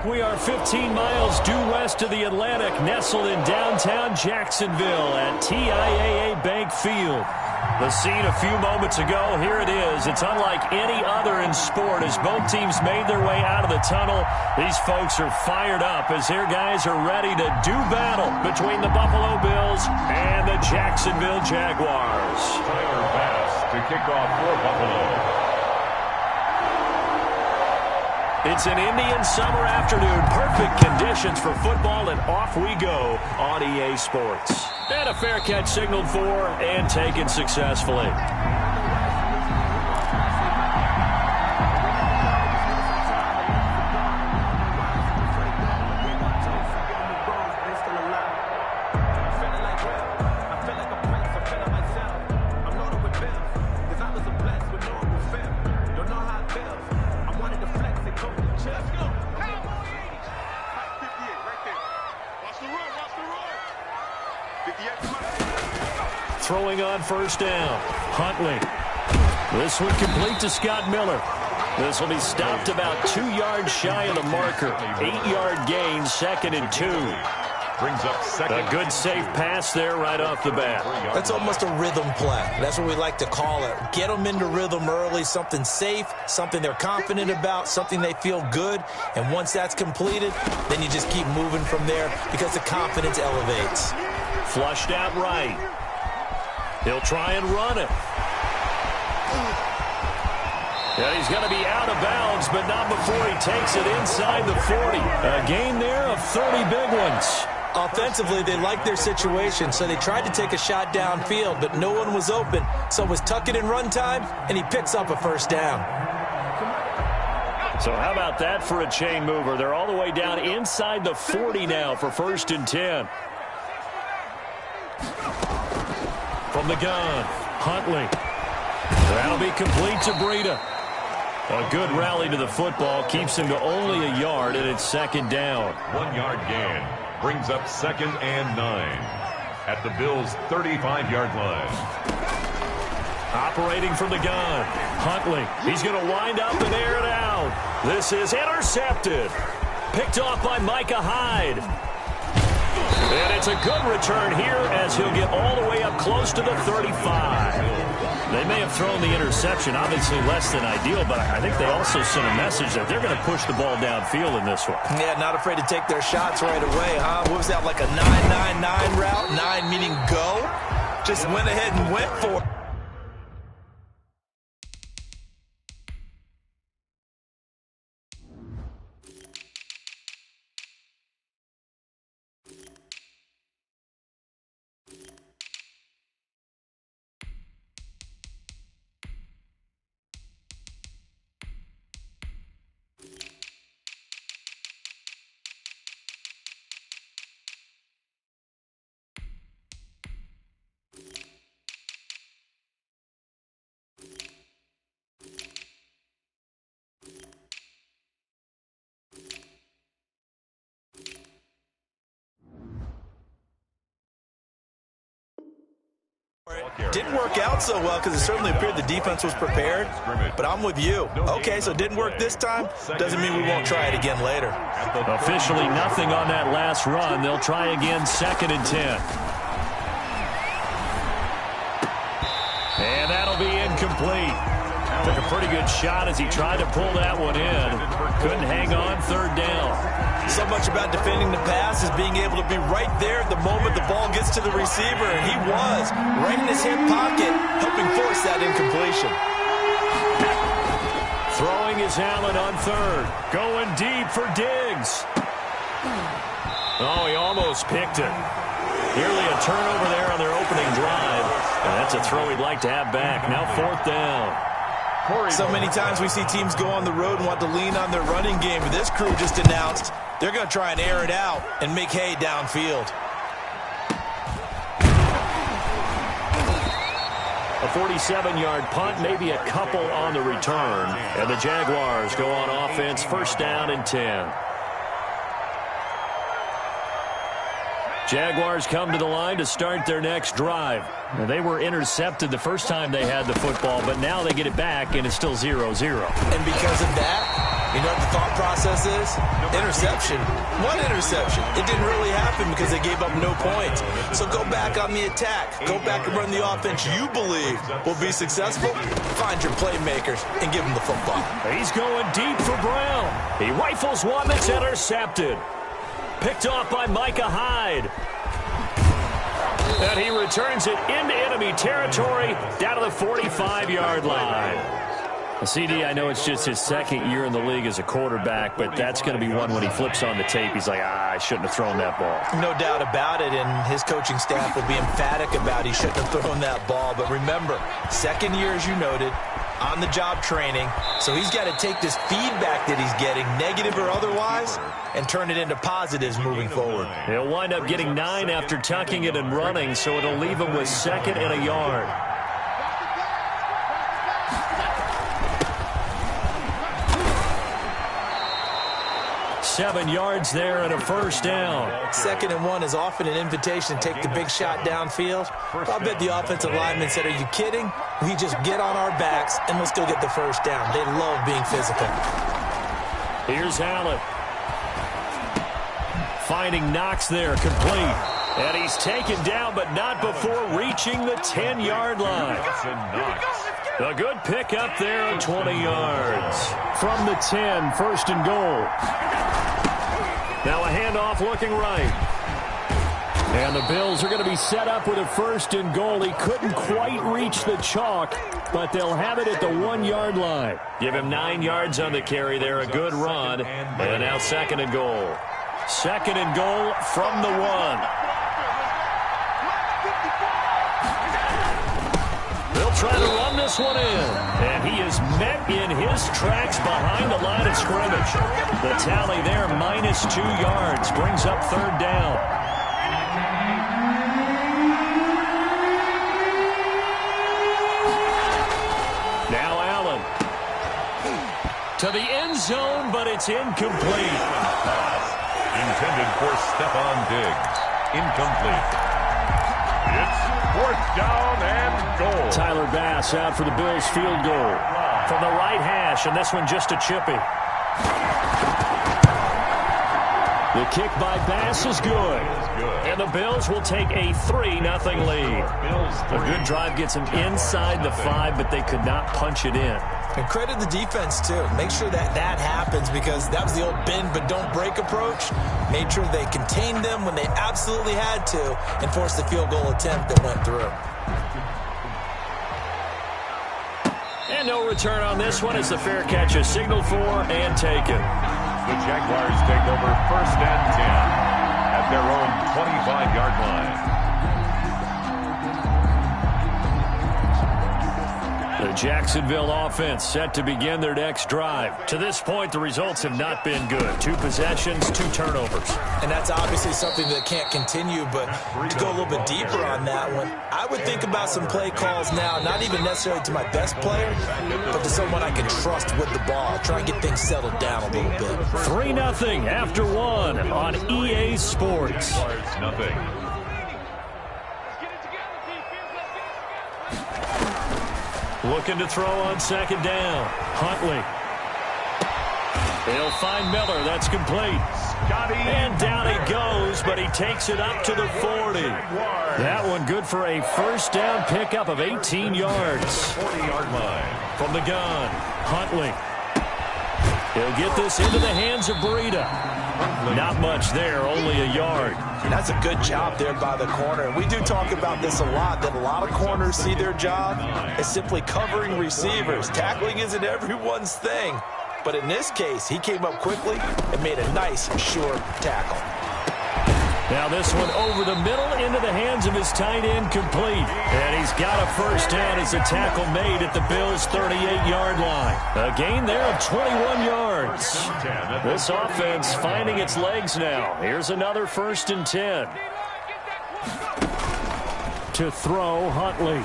We are 15 miles due west of the Atlantic, nestled in downtown Jacksonville at TIAA Bank Field. The scene a few moments ago, here it is. It's unlike any other in sport as both teams made their way out of the tunnel. These folks are fired up as their guys are ready to do battle between the Buffalo Bills and the Jacksonville Jaguars. Tyler Bass to kick off for Buffalo. It's an Indian summer afternoon. Perfect conditions for football, and off we go on EA Sports. And a fair catch signaled for and taken successfully. Throwing on first down. Huntley. This one complete to Scott Miller. This will be stopped about 2 yards shy of the marker. 8-yard gain, 2nd and 2. Brings up second. A good safe pass there right off the bat. That's almost a rhythm play. That's what we like to call it. Get them into rhythm early, something safe, something they're confident about, something they feel good. And once that's completed, then you just keep moving from there because the confidence elevates. Flushed out right. He'll try and run it. And he's going to be out of bounds, but not before he takes it inside the 40. A gain there of 30 big ones. Offensively, they liked their situation, so they tried to take a shot downfield, but no one was open. So it was tuck it in run time, and he picks up a first down. So how about that for a chain mover? They're all the way down inside the 40 now for 1st and 10. From the gun, Huntley. That'll be complete to Breida. A good rally to the football keeps him to only a yard, and it's 2nd down. 1-yard gain brings up 2nd and 9 at the Bills' 35-yard line. Operating from the gun, Huntley. He's going to wind up and air it out. This is intercepted. Picked off by Micah Hyde. And it's a good return here as he'll get all the way up close to the 35. They may have thrown the interception, obviously less than ideal, but I think they also sent a message that they're going to push the ball downfield in this one. Yeah, not afraid to take their shots right away, huh? What was that, like a 9-9-9 route? 9 meaning go? Just went ahead and went for it. Didn't work out so well because it certainly appeared the defense was prepared, but I'm with you. Okay, so it didn't work this time. Doesn't mean we won't try it again later. Officially nothing on that last run. They'll try again 2nd and 10. And that'll be incomplete. Took a pretty good shot as he tried to pull that one in. Couldn't hang on 3rd down. So much about defending the pass is being able to be right there at the moment the ball gets to the receiver, and he was right in his hip pocket, helping force that incompletion. Throwing his Allen on 3rd. Going deep for Diggs. Oh, he almost picked it. Nearly a turnover there on their opening drive. And that's a throw he'd like to have back. Now 4th down. So many times we see teams go on the road and want to lean on their running game. But this crew just announced they're going to try and air it out and make hay downfield. A 47-yard punt, maybe a couple on the return. And the Jaguars go on offense, 1st down and 10. Jaguars come to the line to start their next drive. Now, they were intercepted the first time they had the football, but now they get it back, and it's still 0-0. And because of that, You know what the thought process is? Interception. One interception. It didn't really happen because they gave up no points. So go back on the attack. Go back and run the offense you believe will be successful. Find your playmakers and give them the football. He's going deep for Brown. He rifles one that's intercepted. Picked off by Micah Hyde. And he returns it into enemy territory down to the 45-yard line. CD, I know it's just his second year in the league as a quarterback, but that's going to be one when he flips on the tape. He's like, I shouldn't have thrown that ball. No doubt about it, and his coaching staff will be emphatic about he shouldn't have thrown that ball. But remember, second year, as you noted, on-the-job training, so he's got to take this feedback that he's getting, negative or otherwise, and turn it into positives moving forward. He'll wind up getting 9 after tucking it and running, so it'll leave him with 2nd and a yard. Seven yards there and a first down. 2nd and 1 is often an invitation to take the big shot downfield. I bet the offensive lineman said, are you kidding? We just get on our backs and let's go get the first down. They love being physical. Here's Allen. Finding Knox there, complete. And he's taken down, but not before reaching the 10-yard line. A good pick up there on 20 yards. From the 10, 1st and goal. Now a handoff looking right. And the Bills are going to be set up with a 1st and goal. He couldn't quite reach the chalk, but they'll have it at the 1-yard line. Give him 9 yards on the carry there. A good run. And now 2nd and goal. 2nd and goal from the 1. They'll try to run this one in. And he is met in his tracks behind the line of scrimmage. The tally there, -2 yards. Brings up 3rd down. Now Allen. To the end zone, but it's incomplete. Intended for Stephon Diggs. Incomplete. It's 4th down and goal. Tyler Bass out for the Bills field goal. From the right hash, and this one just a chippy. The kick by Bass is good. And the Bills will take a 3-0 lead. A good drive gets them inside the 5, but they could not punch it in. And credit the defense, too. Make sure that that happens because that was the old bend but don't break approach. Made sure they contained them when they absolutely had to and forced the field goal attempt that went through. And no return on this one as the fair catch is signaled for and taken. The Jaguars take over 1st and 10 at their own 25-yard line. The Jacksonville offense set to begin their next drive. To this point, the results have not been good. 2 possessions, 2 turnovers. And that's obviously something that can't continue, but to go a little bit deeper on that one, I would think about some play calls now, not even necessarily to my best player, but to someone I can trust with the ball. Try and get things settled down a little bit. 3-0 after 1 on EA Sports. Nothing. Looking to throw on 2nd down. Huntley. He'll find Miller. That's complete. And down he goes, but he takes it up to the 40. That one good for a 1st down pickup of 18 yards. 40-yard line. From the gun, Huntley. He'll get this into the hands of Breida. Not much there, only a yard. And that's a good job there by the corner. And we do talk about this a lot, that a lot of corners see their job as simply covering receivers. Tackling isn't everyone's thing. But in this case, he came up quickly and made a nice, sure tackle. Now this one over the middle into the hands of his tight end, complete. And he's got a 1st down as a tackle made at the Bills' 38-yard line. A gain there of 21 yards. This offense finding its legs now. Here's another 1st and 10. To throw, Huntley.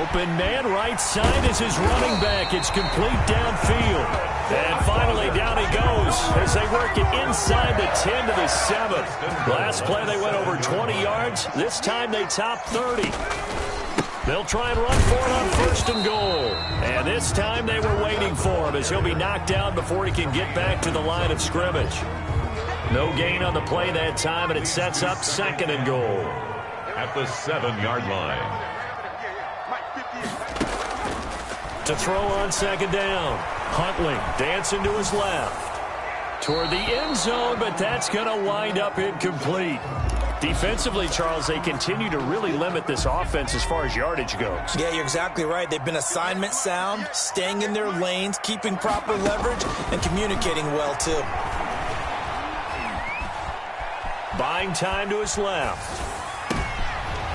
Open man, right side is his running back. It's complete downfield. And finally, down he goes as they work it inside the 10 to the 7. Last play, they went over 20 yards. This time, they topped 30. They'll try and run for it on 1st and goal. And this time they were waiting for him as he'll be knocked down before he can get back to the line of scrimmage. No gain on the play that time, and it sets up 2nd and goal. At the 7-yard line. To throw on 2nd down. Huntley dancing to his left. Toward the end zone, but that's going to wind up incomplete. Defensively, Charles, they continue to really limit this offense as far as yardage goes. Yeah, you're exactly right. They've been assignment sound, staying in their lanes, keeping proper leverage, and communicating well, too. Buying time to his left.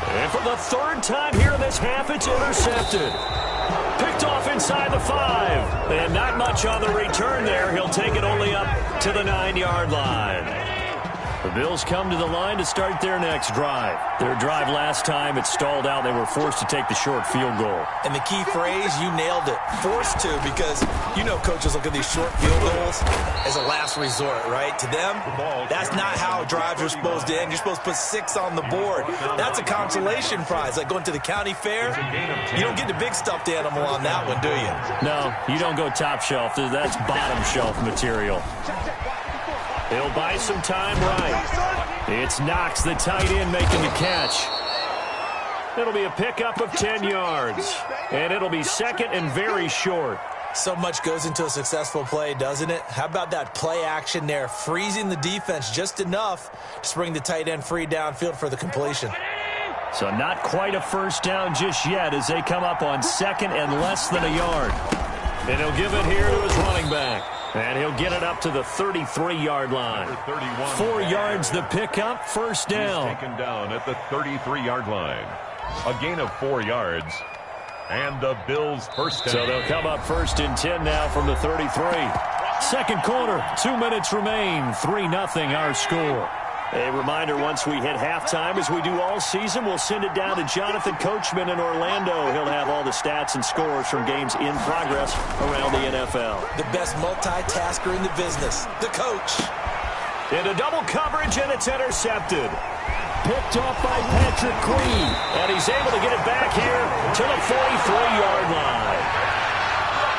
And for the 3rd time here in this half, it's intercepted. Picked off inside the 5. And not much on the return there. He'll take it only up to the 9-yard line. The Bills come to the line to start their next drive. Their drive last time, it stalled out. They were forced to take the short field goal. And the key phrase, you nailed it, forced to, because you know coaches look at these short field goals as a last resort, right? To them, that's not how drives are supposed to end. You're supposed to put 6 on the board. That's a consolation prize, like going to the county fair. You don't get the big stuffed animal on that one, do you? No, you don't go top shelf. That's bottom shelf material. He'll buy some time right. It's Knox, the tight end, making the catch. It'll be a pickup of 10 yards. And it'll be 2nd and very short. So much goes into a successful play, doesn't it? How about that play action there, freezing the defense just enough to bring the tight end free downfield for the completion. So not quite a 1st down just yet as they come up on 2nd and less than a yard. And he'll give it here to his running back. And he'll get it up to the 33-yard line. 4 yards the pickup, 1st down. He's taken down at the 33-yard line. A gain of 4 yards. And the Bills' 1st down. So they'll come up 1st and 10 now from the 33. 2nd quarter, 2 minutes remain. 3-0 our score. A reminder, once we hit halftime, as we do all season, we'll send it down to Jonathan Coachman in Orlando. He'll have all the stats and scores from games in progress around the NFL. The best multitasker in the business, the coach. Into double coverage, and it's intercepted. Picked off by Patrick Queen. And he's able to get it back here to the 43-yard line.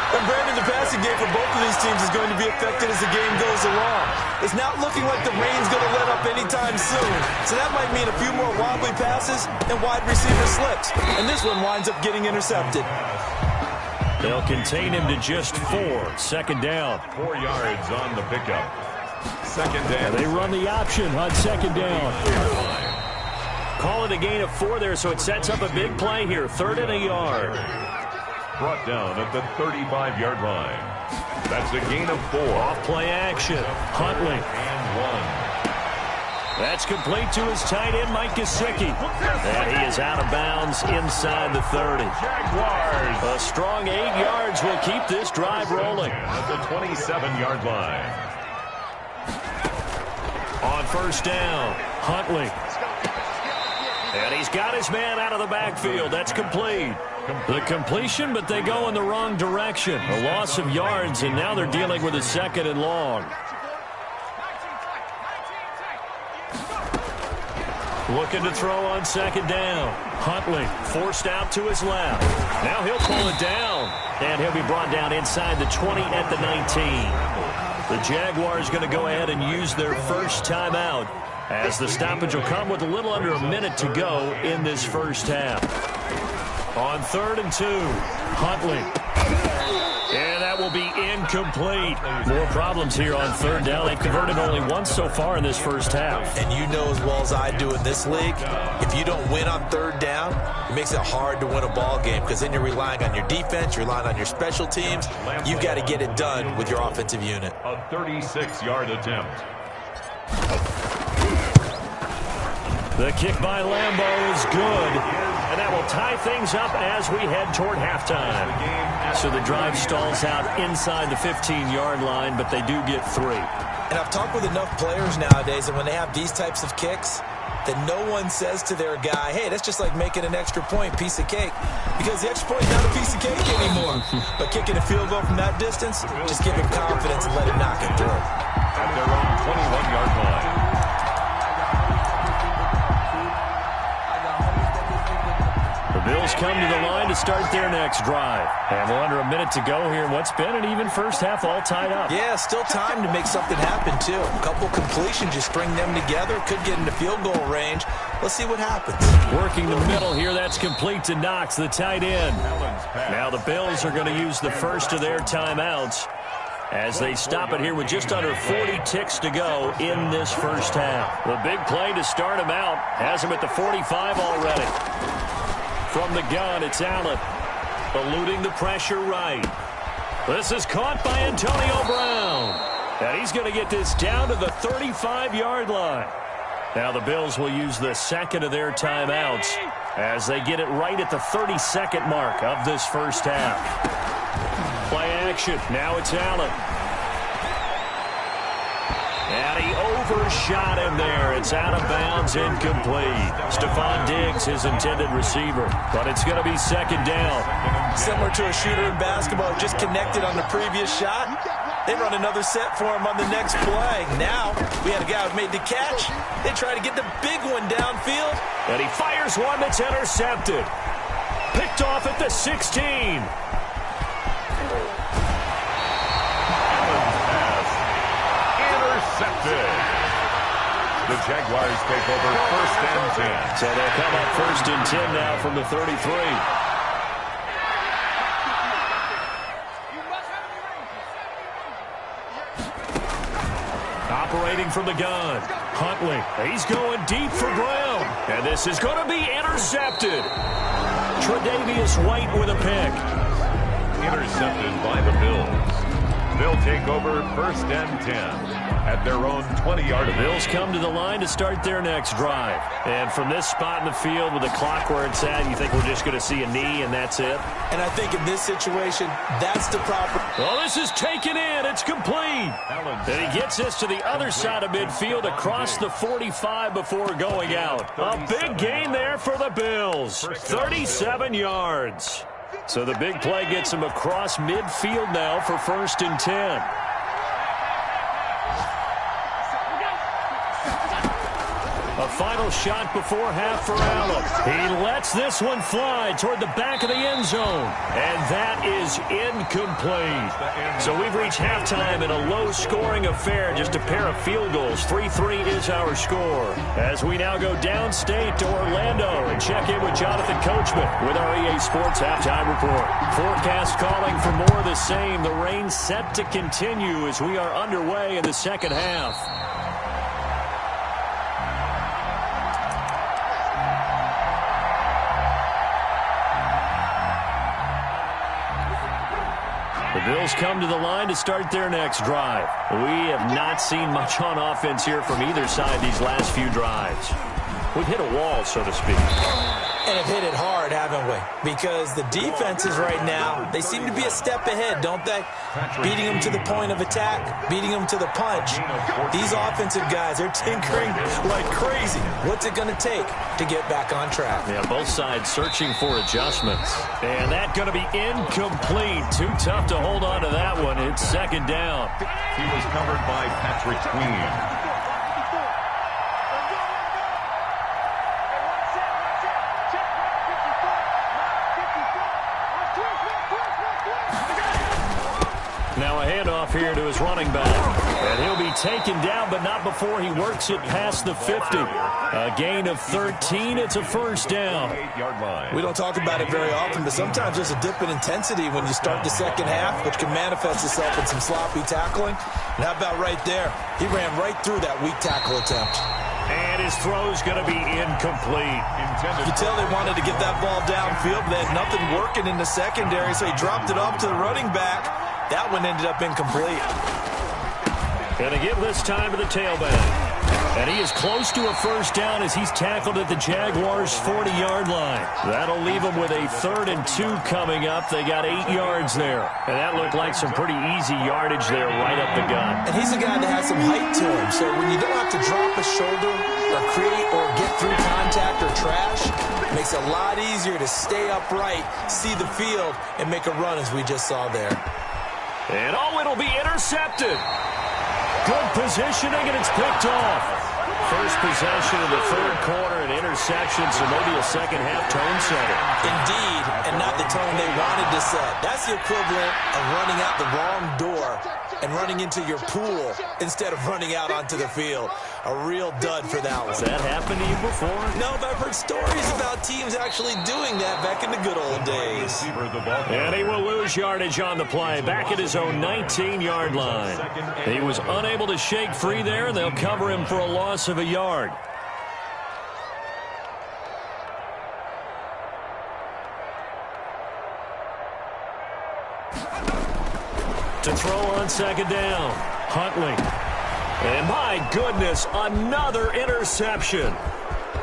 And Brandon, the passing game for both of these teams is going to be affected as the game goes along. It's not looking like the rain's going to let up anytime soon. So that might mean a few more wobbly passes and wide receiver slips. And this one winds up getting intercepted. They'll contain him to just 4. 2nd down. 4 yards on the pickup. 2nd down. They run the option on 2nd down. Call it a gain of 4 there, so it sets up a big play here. 3rd and a yard. Brought down at the 35-yard line. That's a gain of 4. Off play action. Huntley. And 1. That's complete to his tight end, Mike Gesicki. And he is out of bounds inside the 30. Jaguars. A strong 8 yards will keep this drive rolling. At the 27-yard line. On 1st down, Huntley. And he's got his man out of the backfield. That's complete. The completion, but they go in the wrong direction. A loss of yards, and now they're dealing with a 2nd and long. Looking to throw on 2nd down. Huntley forced out to his left. Now he'll pull it down, and he'll be brought down inside the 20 at the 19. The Jaguars going to go ahead and use their first timeout, as the stoppage will come with a little under a minute to go in this first half. On 3rd and 2, Huntley. And that will be incomplete. More problems here on 3rd down. They've converted only once so far in this first half. And you know as well as I do in this league, if you don't win on 3rd down, it makes it hard to win a ball game because then you're relying on your defense, you're relying on your special teams. You've got to get it done with your offensive unit. A 36-yard attempt. The kick by Lambeau is good. And that will tie things up as we head toward halftime. So the drive stalls out inside the 15-yard line, but they do get 3. And I've talked with enough players nowadays that when they have these types of kicks, that no one says to their guy, hey, that's just like making an extra point, piece of cake. Because the extra point is not a piece of cake anymore. But kicking a field goal from that distance, just give him confidence and let him knock it through. At their own 21-yard line. The Bills Bills come to the line to start their next drive. And we're under a minute to go here in what's been an even first half, all tied up. Yeah, still time to make something happen, too. A couple completions, just string them together. Could get into field goal range. Let's see what happens. Working the middle here, that's complete to Knox, the tight end. Now the Bills are going to use the first of their timeouts as they stop it here with just under 40 ticks to go in this first half. The big play to start him out has him at the 45 already. From the gun, it's Allen, eluding the pressure right. This is caught by Antonio Brown. And he's going to get this down to the 35-yard line. Now the Bills will use the second of their timeouts as they get it right at the 32nd mark of this first half. Play action. Now it's Allen. And he overshot him there. It's out of bounds, incomplete. Stephon Diggs, his intended receiver. But it's going to be second down. Similar to a shooter in basketball, just connected on the previous shot. They run another set for him on the next play. Now, we had a guy who made the catch. They try to get the big one downfield. And he fires one that's intercepted. Picked off at the 16. Intercepted. The Jaguars take over first and 10. So they'll come up first and 10 now from the 33. Operating from the gun. Huntley. He's going deep for Brown. And this is going to be intercepted. Tre'Davious White with a pick. Intercepted by the Bills. They'll take over first and 10 at their own 20-yard line. The Bills come to the line to start their next drive. And from this spot in the field with the clock where it's at, you think we're just going to see a knee and that's it? And I think in this situation, that's the proper... Well, this is taken in. It's complete. And he gets this to the other side of midfield across the 45 before going out. A big gain there for the Bills. 37 yards. So the big play gets him across midfield now for first and 10. A final shot before half for Allen. He lets this one fly toward the back of the end zone. And that is incomplete. So we've reached halftime in a low-scoring affair, just a pair of field goals. 3-3 is our score. As we now go downstate to Orlando and check in with Jonathan Coachman with our EA Sports Halftime Report. Forecast calling for more of the same. The rain set to continue as we are underway in the second half. The Bills come to the line to start their next drive. We have not seen much on offense here from either side these last few drives. We've hit a wall, so to speak. And have hit it hard, haven't we? Because the defenses right now, they seem to be a step ahead, don't they? Beating them to the point of attack, beating them to the punch. These offensive guys, they're tinkering like crazy. What's it going to take to get back on track? Yeah, both sides searching for adjustments. And that's going to be incomplete. Too tough to hold on to that one. It's second down. He was covered by Patrick Queen. Now a handoff here to his running back. And he'll be taken down, but not before he works it past the 50. A gain of 13. It's a first down. 8-yard line. We don't talk about it very often, but sometimes there's a dip in intensity when you start the second half, which can manifest itself in some sloppy tackling. And how about right there? He ran right through that weak tackle attempt. And his throw's going to be incomplete. You tell they wanted to get that ball downfield, but they had nothing working in the secondary, so he dropped it off to the running back. That one ended up incomplete. Going to give this time to the tailback. And he is close to a first down as he's tackled at the Jaguars' 40-yard line. That'll leave him with a 3rd and 2 coming up. They got 8 yards there. And that looked like some pretty easy yardage there right up the gut. And he's a guy that has some height to him. So when you don't have to drop a shoulder or create or get through contact or trash, it makes it a lot easier to stay upright, see the field, and make a run as we just saw there. And it'll be intercepted. Good positioning, and it's picked off. first possession of the third quarter, an interception, so maybe a second-half tone setter. Indeed, and not the tone they wanted to set. That's the equivalent of running out the wrong door and running into your pool instead of running out onto the field. A real dud for that one. Has that happened to you before? No, but I've heard stories about teams actually doing that back in the good old days. And he will lose yardage on the play, back at his own 19-yard line. He was unable to shake free there, and they'll cover him for a loss of a yard. To throw on second down, Huntley. And my goodness, another interception.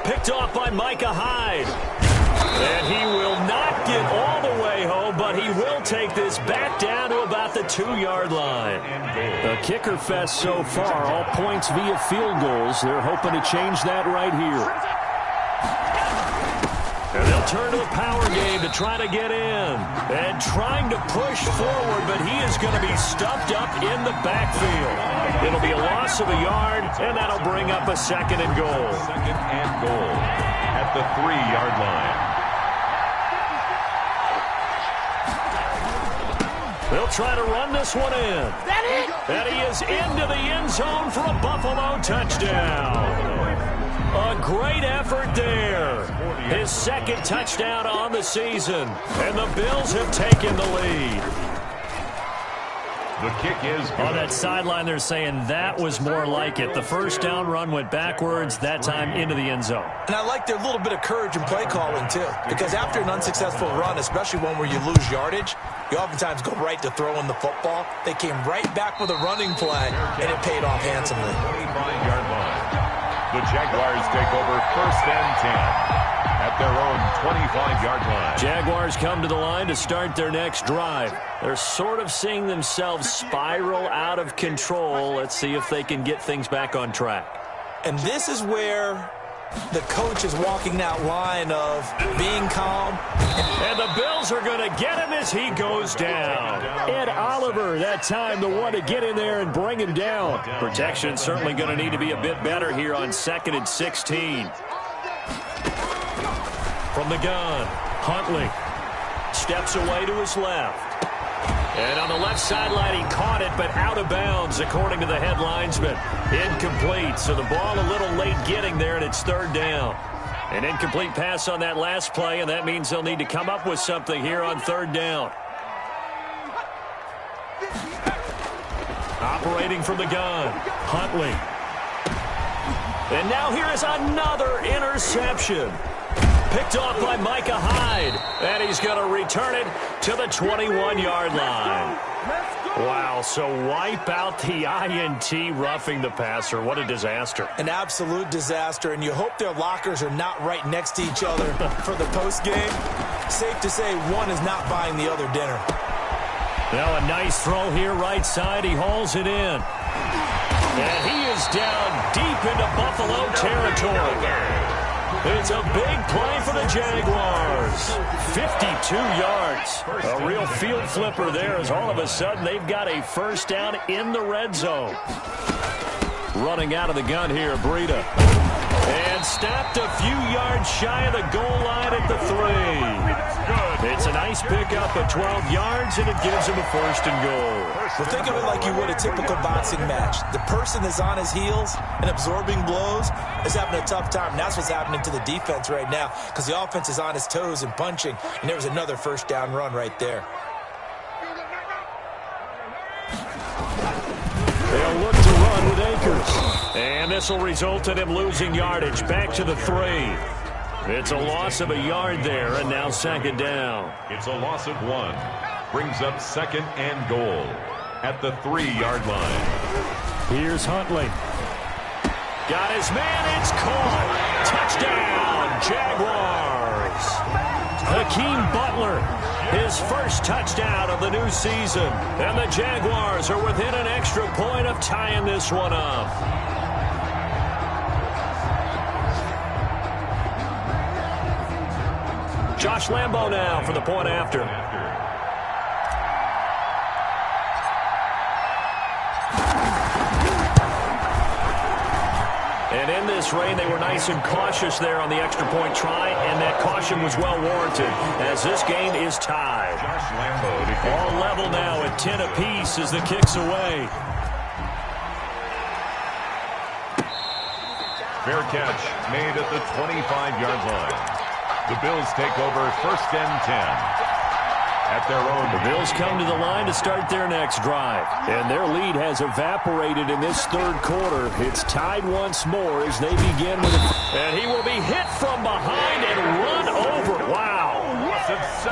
Picked off by Micah Hyde. And he will not get all the way home, but he will take this back down to about the 2-yard line. A kicker fest so far, all points via field goals. They're hoping to change that right here. And they'll turn to the power game to try to get in. And trying to push forward, but he is going to be stuffed up in the backfield. It'll be a loss of a yard, and that'll bring up a second and goal. Second and goal at the 3-yard line. They'll try to run this one in. And he is into the end zone for a Buffalo touchdown. A great effort there. His second touchdown on the season. And the Bills have taken the lead. The kick is good. On that sideline, they're saying that was more like it. The first down run went backwards, that time into the end zone. And I like their little bit of courage in play calling, too. Because after an unsuccessful run, especially one where you lose yardage, you oftentimes go right to throwing the football. They came right back with a running play, and it paid off handsomely. 25-yard line. The Jaguars take over first and 10 at their own 25-yard line. Jaguars come to the line to start their next drive. They're sort of seeing themselves spiral out of control. Let's see if they can get things back on track. And this is where the coach is walking that line of being calm. And the Bills are going to get him as he goes down. Ed Oliver, that time, the one to get in there and bring him down. Protection certainly going to need to be a bit better here on 2nd and 16. From the gun, Huntley steps away to his left. And on the left sideline, he caught it, but out of bounds, according to the head linesman. Incomplete, so the ball a little late getting there, and it's third down. An incomplete pass on that last play, and that means they'll need to come up with something here on third down. Operating from the gun, Huntley. And now here is another interception. Picked off by Micah Hyde. And he's going to return it to the 21-yard line. Wow, so wipe out the INT roughing the passer. What a disaster. An absolute disaster, and you hope their lockers are not right next to each other for the postgame. Safe to say one is not buying the other dinner. Now a nice throw here right side. He hauls it in. And he is down deep into Buffalo territory. It's a big play for the Jaguars. 52 yards. A real field flipper there as all of a sudden they've got a first down in the red zone. Running out of the gun here, Breida. And stopped a few yards shy of the goal line at the 3. It's a nice pickup of 12 yards, and it gives him a first and goal. Well, think of it like you would a typical boxing match. The person that's on his heels and absorbing blows is having a tough time. And that's what's happening to the defense right now because the offense is on his toes and punching, and there was another first down run right there. They'll look to run with Akers. And this will result in him losing yardage back to the 3. It's a loss of a yard there, and now second down. It's a loss of 1. Brings up second and goal at the 3-yard line. Here's Huntley. Got his man. It's caught. Touchdown, Jaguars. Hakeem Butler, his first touchdown of the new season. And the Jaguars are within an extra point of tying this one up. Josh Lambo now for the point after. And in this rain, they were nice and cautious there on the extra point try, and that caution was well warranted as this game is tied. All level now at 10 apiece as the kick's away. Fair catch made at the 25-yard line. The Bills take over 1st and 10. At their own. The Bills come to the line to start their next drive. And their lead has evaporated in this third quarter. It's tied once more as they begin with and he will be hit from behind and run over. Wow.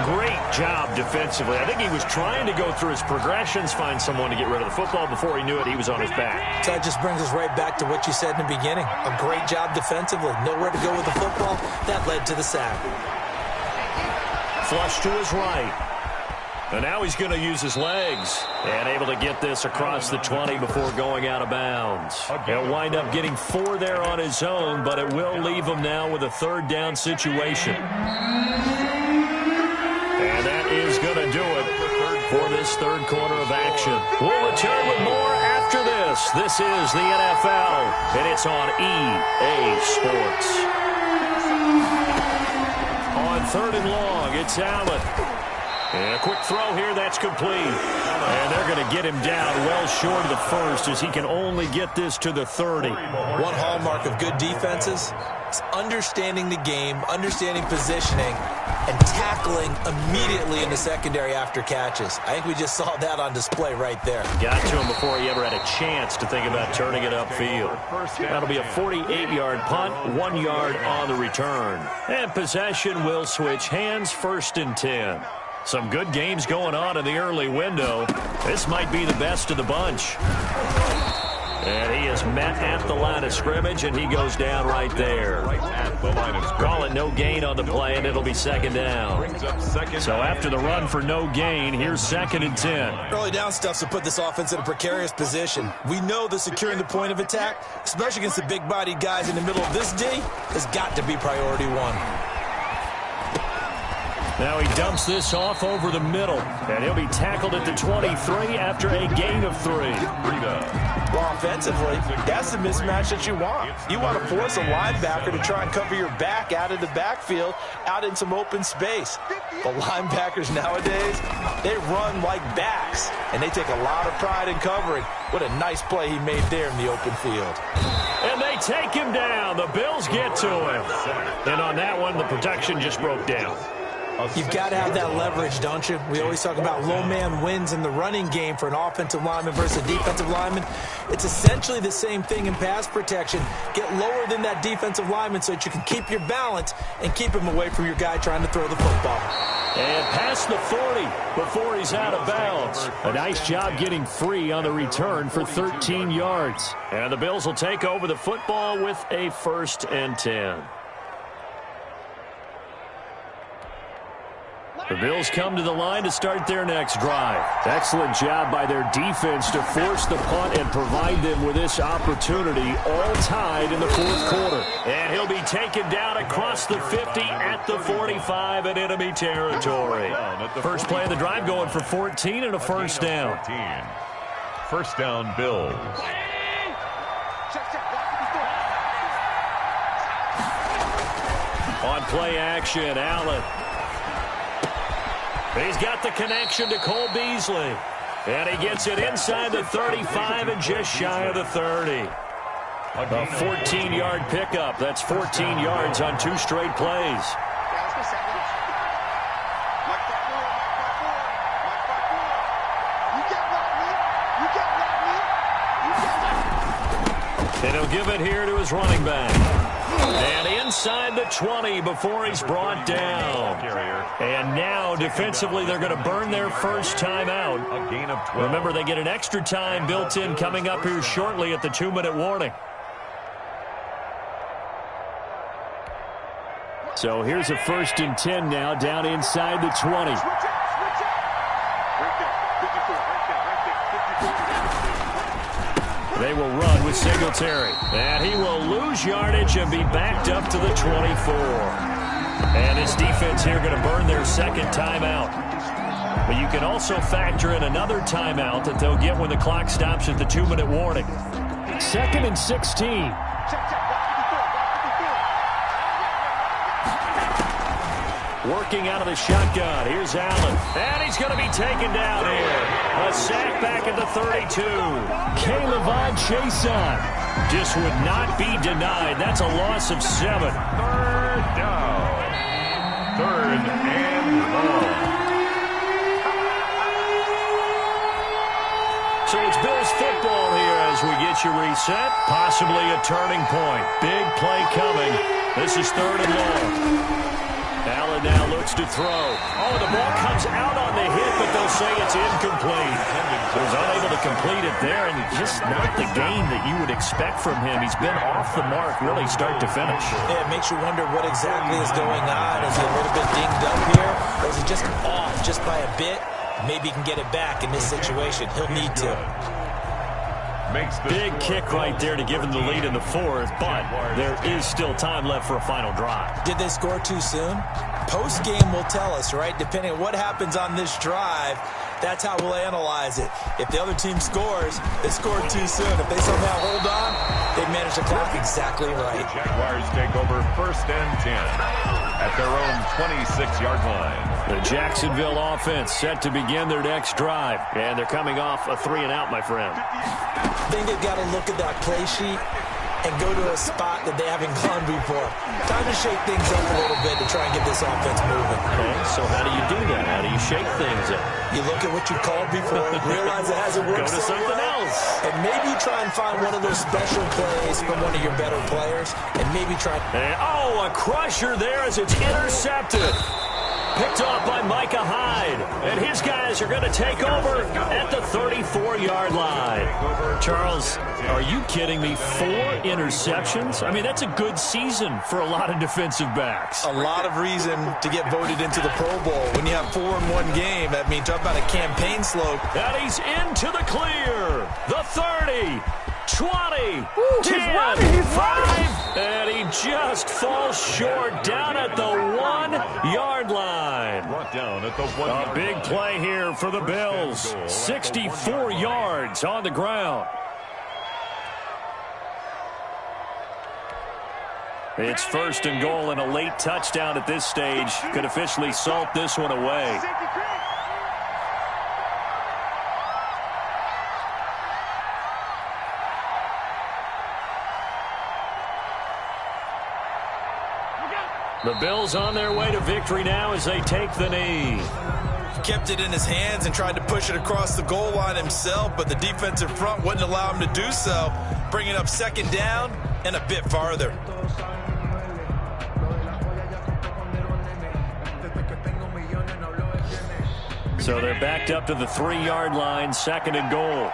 Great job defensively. I think he was trying to go through his progressions, find someone to get rid of the football. Before he knew it, he was on his back. So that just brings us right back to what you said in the beginning. A great job defensively. Nowhere to go with the football. That led to the sack. Flush to his right. And now he's going to use his legs and able to get this across the 20 before going out of bounds. He'll wind up getting 4 there on his own, but it will leave him now with a third down situation. And that is going to do it for this third quarter of action. We'll return with more after this. This is the NFL, and it's on EA Sports. On 3rd and long, it's Allen. And a quick throw here, that's complete. And they're going to get him down well short of the first as he can only get this to the 30. One hallmark of good defenses is understanding the game, understanding positioning, and tackling immediately in the secondary after catches. I think we just saw that on display right there. Got to him before he ever had a chance to think about turning it upfield. That'll be a 48-yard punt, 1 yard on the return. And possession will switch hands, 1st and 10. Some good games going on in the early window. This might be the best of the bunch. And he is met at the line of scrimmage, and he goes down right there. Call it no gain on the play, and it'll be 2nd down. So after the run for no gain, here's 2nd and 10. Early down stuff's to put this offense in a precarious position. We know that securing the point of attack, especially against the big-bodied guys in the middle of this D, has got to be priority 1. Now he dumps this off over the middle, and he'll be tackled at the 23 after a gain of 3. Well, offensively, that's the mismatch that you want. You want to force a linebacker to try and cover your back out of the backfield, out in some open space. The linebackers nowadays, they run like backs, and they take a lot of pride in covering. What a nice play he made there in the open field. And they take him down. The Bills get to him. And on that one, the protection just broke down. You've got to have that leverage, don't you? We always talk about low man wins in the running game for an offensive lineman versus a defensive lineman. It's essentially the same thing in pass protection. Get lower than that defensive lineman so that you can keep your balance and keep him away from your guy trying to throw the football. And past the 40 before he's out of bounds. A nice job getting free on the return for 13 yards. And the Bills will take over the football with a 1st and 10. The Bills come to the line to start their next drive. Excellent job by their defense to force the punt and provide them with this opportunity, all tied in the 4th quarter. And he'll be taken down across the 50 at the 45 in enemy territory. First play of the drive going for 14 and a 1st down. 1st down, Bills. On play action, Allen. He's got the connection to Cole Beasley. And he gets it inside the 35 and just shy of the 30. A 14-yard pickup. That's 14 yards on 2 straight plays. And he'll give it here to his running back. And inside the 20 before he's brought down. And now, defensively, they're going to burn their first timeout. Remember, they get an extra time built in coming up here shortly at the 2-minute warning. So here's a 1st and 10 now down inside the 20. They will run with Singletary. And he will lose yardage and be backed up to the 24. And this defense here going to burn their 2nd timeout. But you can also factor in another timeout that they'll get when the clock stops at the 2-minute warning. 2nd and 16. Working out of the shotgun. Here's Allen. And he's going to be taken down here. A sack back at the 32. K'Lavon Chason just would not be denied. That's a loss of 7. Third down. Third and long. So it's Bills football here as we get you reset. Possibly a turning point. Big play coming. This is third and long. Allen now looks to throw. Oh, the ball comes out on the hit, but they'll say it's incomplete. He was unable to complete it there, and just not the game that you would expect from him. He's been off the mark really start to finish. Yeah, it makes you wonder what exactly is going on. Is he a little bit dinged up here, or is he just off just by a bit? Maybe he can get it back in this situation. He'll need to. Big kick right there to give him the lead in the fourth, but there is still time left for a final drive. Did they score too soon? Post-game will tell us, right? Depending on what happens on this drive, that's how we'll analyze it. If the other team scores, they scored too soon. If they somehow hold on, they manage the clock exactly right. The Jaguars take over first and 10 at their own 26-yard line. The Jacksonville offense set to begin their next drive, and they're coming off a 3-and-out, my friend. I think they've got to look at that play sheet and go to a spot that they haven't gone before. Time to shake things up a little bit to try and get this offense moving. Okay, so how do you do that? How do you shake things up? You look at what you called before, realize it hasn't worked Go to something else. And maybe try and find one of those special plays from one of your better players, and maybe try... And, oh, a crusher there as it's intercepted. Picked off by Micah Hyde. And his guys are going to take over at the 34-yard line. Charles, are you kidding me? 4 interceptions? I mean, that's a good season for a lot of defensive backs. A lot of reason to get voted into the Pro Bowl. When you have 4 in one game, I mean, talk about a campaign slope. And he's into the clear. The 30. 20, 10, 5, and he just falls short down at the 1-yard line. Brought down at the 1-yard line. A big play here for the Bills. 64 yards on the ground. It's first and goal, and a late touchdown at this stage could officially salt this one away. The Bills on their way to victory now as they take the knee. Kept it in his hands and tried to push it across the goal line himself, but the defensive front wouldn't allow him to do so. Bringing up second down and a bit farther. So they're backed up to the 3-yard line, second and goal.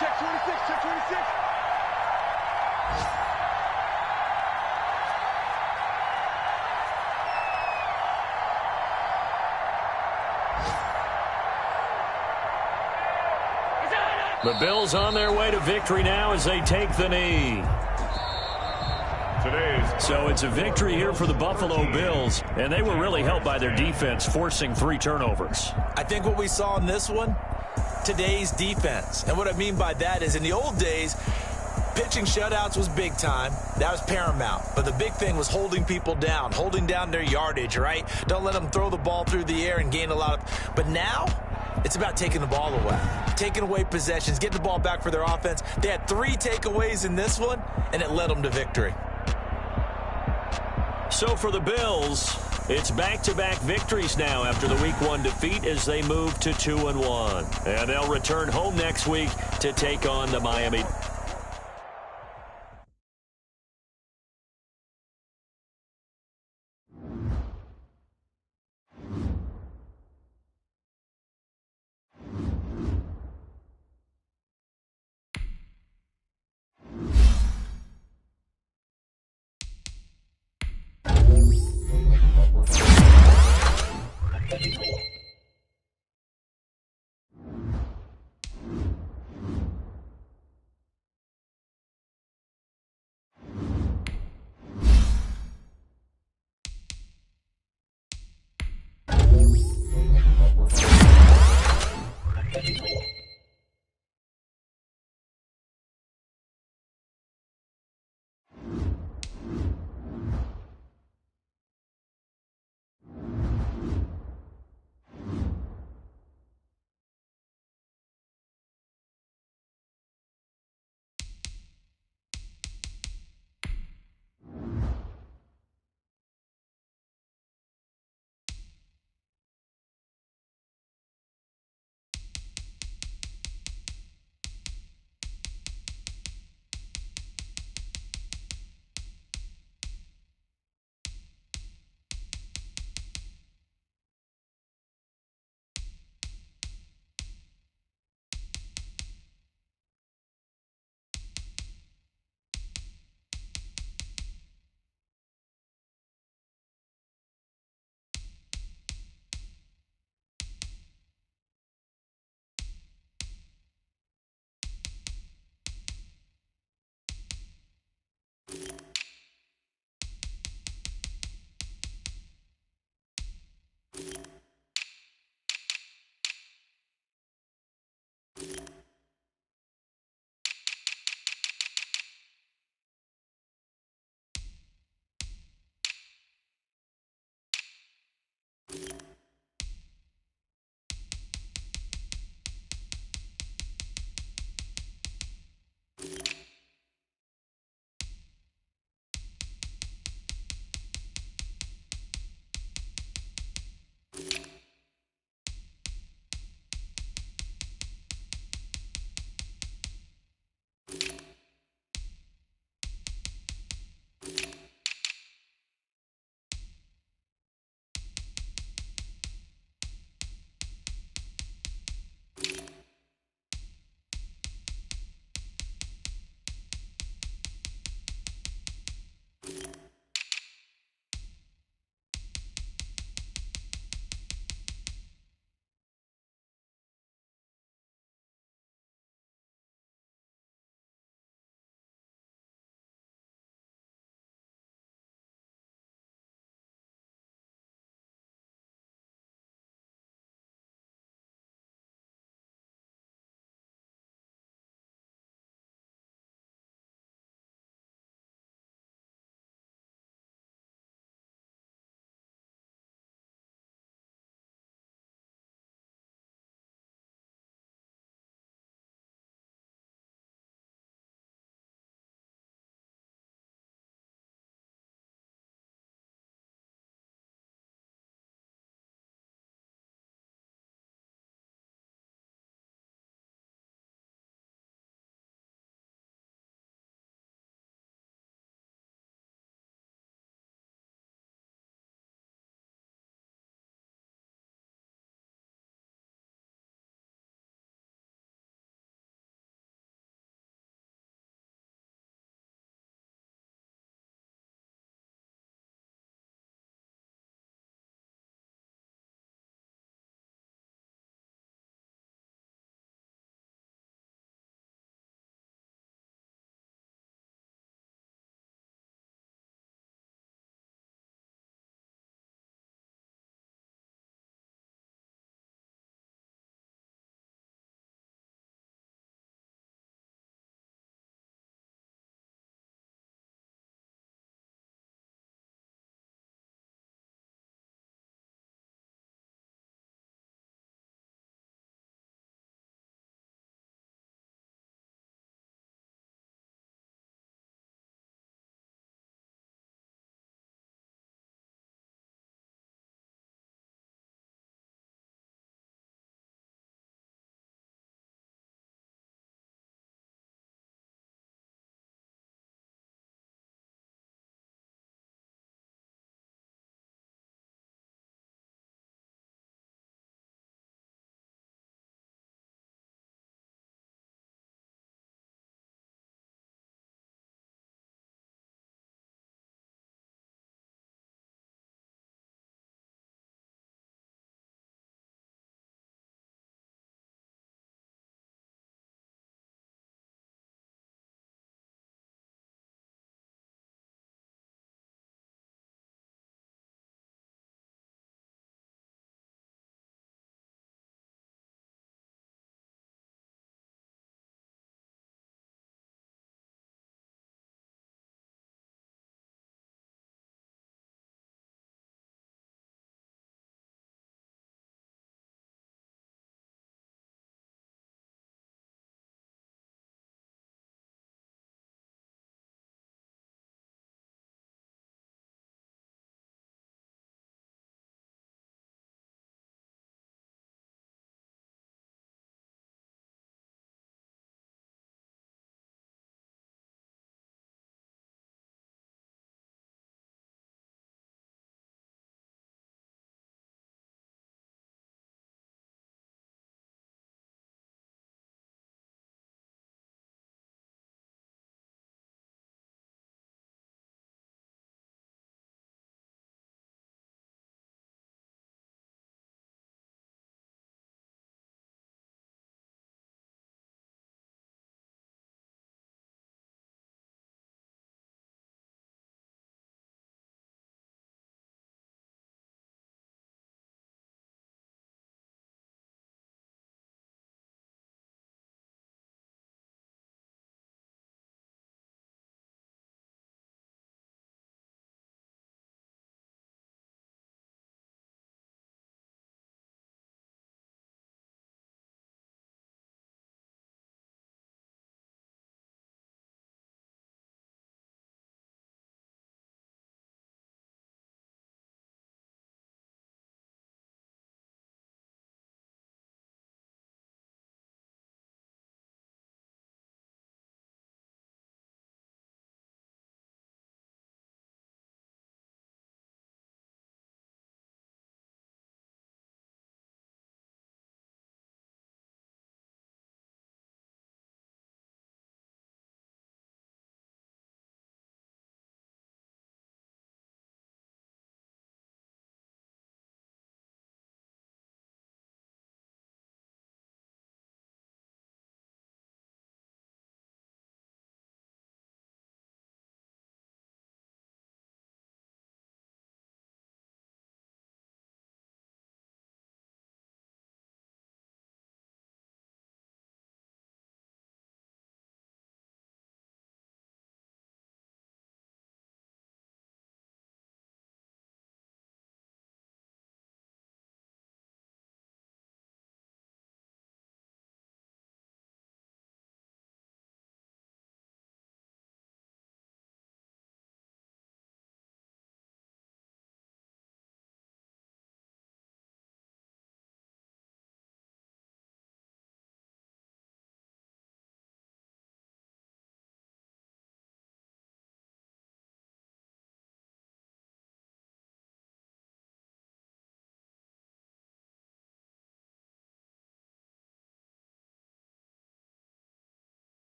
Check 26, check 26. The Bills on their way to victory now as they take the knee. So it's a victory here for the Buffalo Bills, and they were really helped by their defense, forcing 3 turnovers. I think what we saw in this one, today's defense. And what I mean by that is in the old days, pitching shutouts was big time. That was paramount. But the big thing was holding people down, holding down their yardage, right? Don't let them throw the ball through the air and gain a lot of... But now, it's about taking the ball away. Taking away possessions, getting the ball back for their offense. They had 3 takeaways in this one, and it led them to victory. So for the Bills, it's back-to-back victories now after the Week 1 defeat as they move to 2-1. And they'll return home next week to take on the Miami